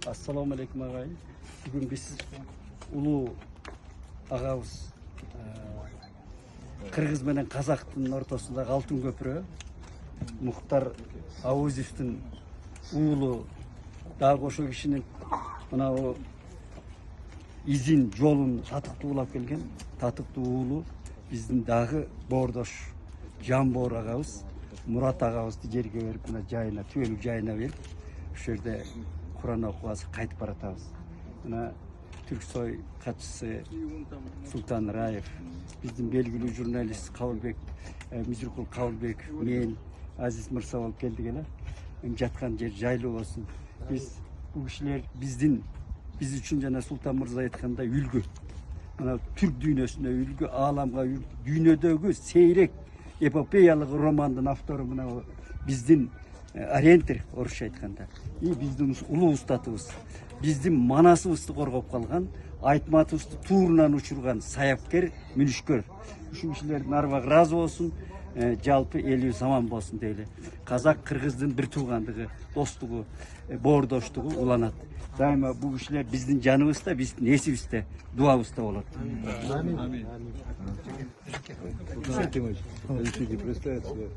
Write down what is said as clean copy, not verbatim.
Assalomu alaykum agayın. Bugün biz Ulu ağabız Kırgız menen Kazактын ортосундагы Алтын көпүрө Мухтар Ауызовдун уулу дагы ошол кишинин мына изин жолун татыктуулап келген татыктуу уулу биздин дагы боордош Жамбоор агабыз Мурат агабызды жерге берип мына жайына түбөлүк жайына берип ошол жерде Куран окугасы кайтып баратабыз. Мына Түрксой катчысы Султан Раев, биздин белгилүү журналист Кабылбек Мизиркул Кабылбек, мен Азиз Мырса болуп келдик эле. Жаткан жер жайлуу болсун. Биз бул кишилер биз үчүн жана Султан Мырза айткандай үлгү. Мына түрк дүйнөсүнө үлгү, ааламга дүйнөдөгү сейрек эпопеялык романдын автору мына биздин ориентир орусча айтканда. Биздин улуу устатыбыз, биздин манасыбызды коргоп калган, айтматыбызды туурунан учурган саяпкер, мүнүшкөр. Ушул кишилердин арбагы ыраазы болсун, жалпы элибиз аман болсун дейли. Казак кыргыздын бир туугандыгы, достугу, боордоштугу уланат. Дайыма бул кишилер биздин жаныбызда, биздин эсибизде, дуабызда болот. Амин. Разрешите представиться, я